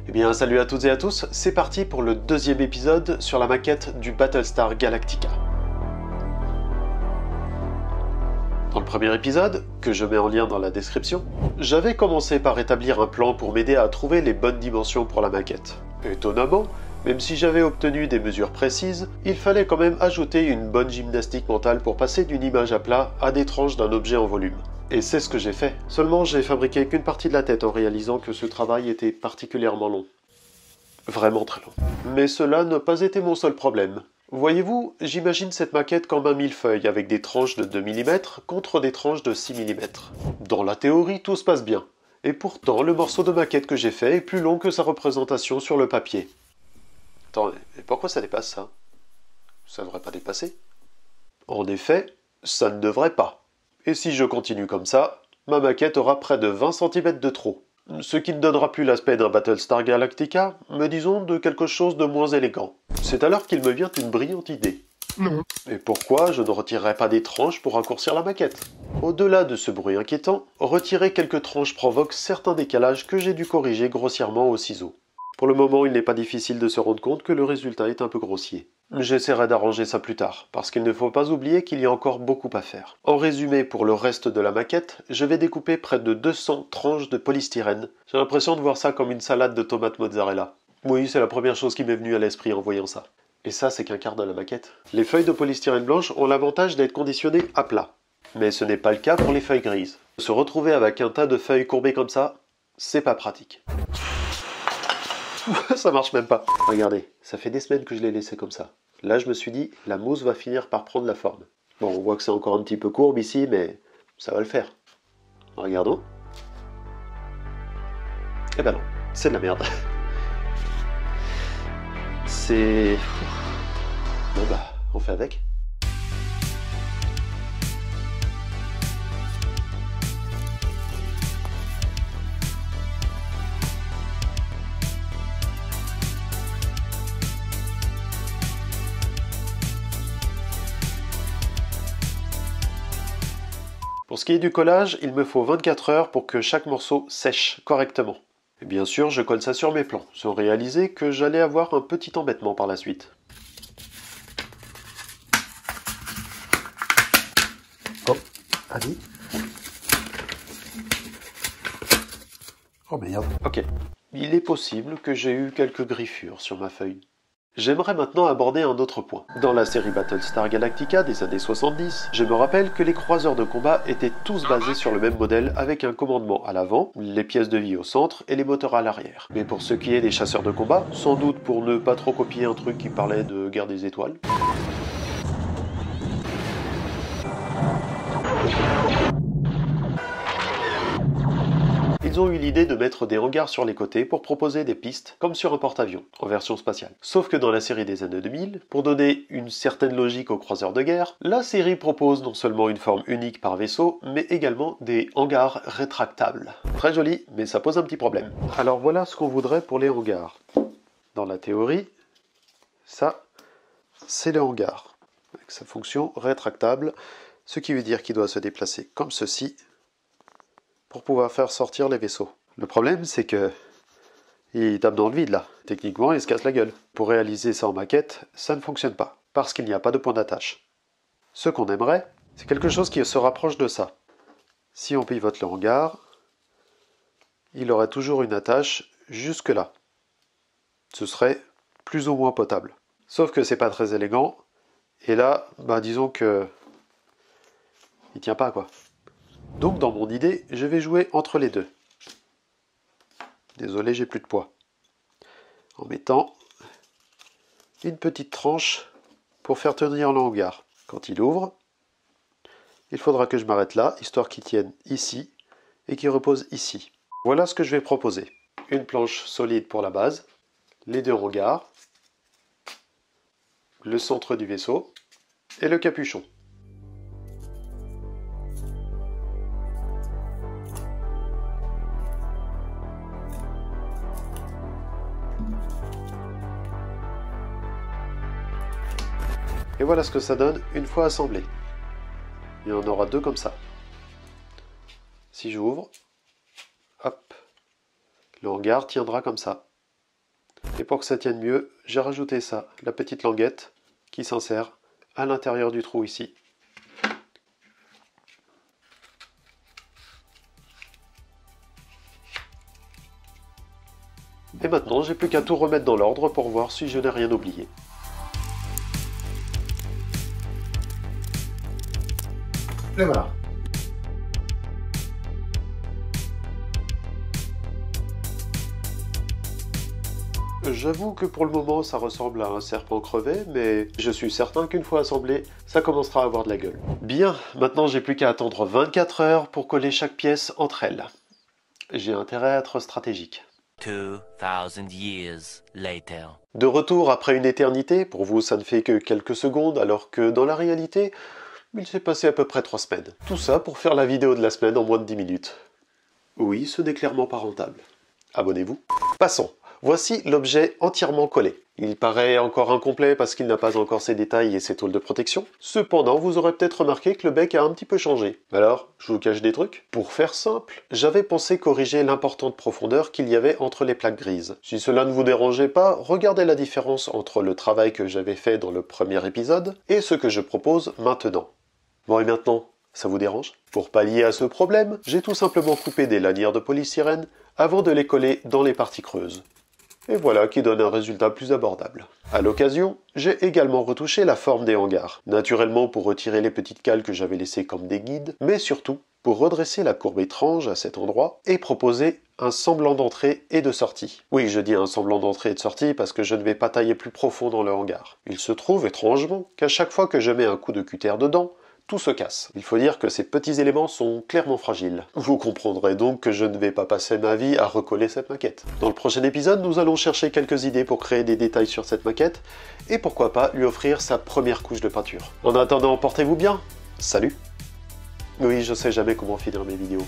Eh bien salut à toutes et à tous, c'est parti pour le deuxième épisode sur la maquette du Battlestar Galactica. Dans le premier épisode, que je mets en lien dans la description, j'avais commencé par établir un plan pour m'aider à trouver les bonnes dimensions pour la maquette. Étonnamment, même si j'avais obtenu des mesures précises, il fallait quand même ajouter une bonne gymnastique mentale pour passer d'une image à plat à des tranches d'un objet en volume. Et c'est ce que j'ai fait. Seulement j'ai fabriqué qu'une partie de la tête en réalisant que ce travail était particulièrement long. Vraiment très long. Mais cela n'a pas été mon seul problème. Voyez-vous, j'imagine cette maquette comme un millefeuille avec des tranches de 2 mm contre des tranches de 6 mm. Dans la théorie, tout se passe bien. Et pourtant, le morceau de maquette que j'ai fait est plus long que sa représentation sur le papier. Attendez, mais pourquoi ça dépasse ça? Ça ne devrait pas dépasser? En effet, ça ne devrait pas. Et si je continue comme ça, ma maquette aura près de 20 cm de trop. Ce qui ne donnera plus l'aspect d'un Battlestar Galactica, mais disons de quelque chose de moins élégant. C'est alors qu'il me vient une brillante idée. Non. Et pourquoi je ne retirerais pas des tranches pour raccourcir la maquette? Au-delà de ce bruit inquiétant, retirer quelques tranches provoque certains décalages que j'ai dû corriger grossièrement au ciseau. Pour le moment, il n'est pas difficile de se rendre compte que le résultat est un peu grossier. J'essaierai d'arranger ça plus tard, parce qu'il ne faut pas oublier qu'il y a encore beaucoup à faire. En résumé, pour le reste de la maquette, je vais découper près de 200 tranches de polystyrène. J'ai l'impression de voir ça comme une salade de tomates mozzarella. Oui, c'est la première chose qui m'est venue à l'esprit en voyant ça. Et ça, c'est qu'un quart de la maquette. Les feuilles de polystyrène blanche ont l'avantage d'être conditionnées à plat. Mais ce n'est pas le cas pour les feuilles grises. Se retrouver avec un tas de feuilles courbées comme ça, c'est pas pratique. Ça marche même pas. Regardez, ça fait des semaines que je l'ai laissé comme ça. Là, je me suis dit, la mousse va finir par prendre la forme. Bon, on voit que c'est encore un petit peu courbe ici, mais ça va le faire. Regardons. Eh ben non, c'est de la merde. C'est... Bon bah, on fait avec. Pour ce qui est du collage, il me faut 24 heures pour que chaque morceau sèche correctement. Et bien sûr, je colle ça sur mes plans, sans réaliser que j'allais avoir un petit embêtement par la suite. Oh, allez. Oh merde. Ok. Il est possible que j'ai eu quelques griffures sur ma feuille. J'aimerais maintenant aborder un autre point. Dans la série Battlestar Galactica des années 70, je me rappelle que les croiseurs de combat étaient tous basés sur le même modèle avec un commandement à l'avant, les pièces de vie au centre et les moteurs à l'arrière. Mais pour ce qui est des chasseurs de combat, sans doute pour ne pas trop copier un truc qui parlait de guerre des étoiles, ils ont eu l'idée de mettre des hangars sur les côtés pour proposer des pistes, comme sur un porte-avions, en version spatiale. Sauf que dans la série des années 2000, pour donner une certaine logique aux croiseurs de guerre, la série propose non seulement une forme unique par vaisseau, mais également des hangars rétractables. Très joli, mais ça pose un petit problème. Alors voilà ce qu'on voudrait pour les hangars. Dans la théorie, ça, c'est le hangar, avec sa fonction rétractable, ce qui veut dire qu'il doit se déplacer comme ceci, pour pouvoir faire sortir les vaisseaux. Le problème, c'est que il tape dans le vide là. Techniquement, il se casse la gueule. Pour réaliser ça en maquette, ça ne fonctionne pas, parce qu'il n'y a pas de point d'attache. Ce qu'on aimerait, c'est quelque chose qui se rapproche de ça. Si on pivote le hangar, il aurait toujours une attache jusque là. Ce serait plus ou moins potable. Sauf que c'est pas très élégant, et là, bah disons que il tient pas quoi. Donc dans mon idée, je vais jouer entre les deux. Désolé, j'ai plus de poids. En mettant une petite tranche pour faire tenir le hangar. Quand il ouvre, il faudra que je m'arrête là, histoire qu'il tienne ici et qu'il repose ici. Voilà ce que je vais proposer. Une planche solide pour la base, les deux hangars, le centre du vaisseau et le capuchon. Et voilà ce que ça donne une fois assemblé. Il y en aura deux comme ça. Si j'ouvre, hop, le hangar tiendra comme ça. Et pour que ça tienne mieux, j'ai rajouté ça, la petite languette qui s'insère à l'intérieur du trou ici. Et maintenant, j'ai plus qu'à tout remettre dans l'ordre pour voir si je n'ai rien oublié. Et voilà. J'avoue que pour le moment, ça ressemble à un serpent crevé, mais je suis certain qu'une fois assemblé, ça commencera à avoir de la gueule. Bien, maintenant j'ai plus qu'à attendre 24 heures pour coller chaque pièce entre elles. J'ai intérêt à être stratégique. 2000 years later. De retour après une éternité, pour vous ça ne fait que quelques secondes, alors que dans la réalité, il s'est passé à peu près 3 semaines. Tout ça pour faire la vidéo de la semaine en moins de 10 minutes. Oui, ce n'est clairement pas rentable. Abonnez-vous. Passons. Voici l'objet entièrement collé. Il paraît encore incomplet parce qu'il n'a pas encore ses détails et ses tôles de protection. Cependant, vous aurez peut-être remarqué que le bec a un petit peu changé. Alors, je vous cache des trucs? Pour faire simple, j'avais pensé corriger l'importante profondeur qu'il y avait entre les plaques grises. Si cela ne vous dérangeait pas, regardez la différence entre le travail que j'avais fait dans le premier épisode et ce que je propose maintenant. Bon, et maintenant, ça vous dérange? Pour pallier à ce problème, j'ai tout simplement coupé des lanières de polystyrène avant de les coller dans les parties creuses. Et voilà qui donne un résultat plus abordable. À l'occasion, j'ai également retouché la forme des hangars, naturellement pour retirer les petites cales que j'avais laissées comme des guides, mais surtout pour redresser la courbe étrange à cet endroit et proposer un semblant d'entrée et de sortie. Oui, je dis un semblant d'entrée et de sortie parce que je ne vais pas tailler plus profond dans le hangar. Il se trouve étrangement qu'à chaque fois que je mets un coup de cutter dedans, tout se casse. Il faut dire que ces petits éléments sont clairement fragiles. Vous comprendrez donc que je ne vais pas passer ma vie à recoller cette maquette. Dans le prochain épisode, nous allons chercher quelques idées pour créer des détails sur cette maquette, et pourquoi pas lui offrir sa première couche de peinture. En attendant, portez-vous bien. Salut! Oui, je sais jamais comment finir mes vidéos.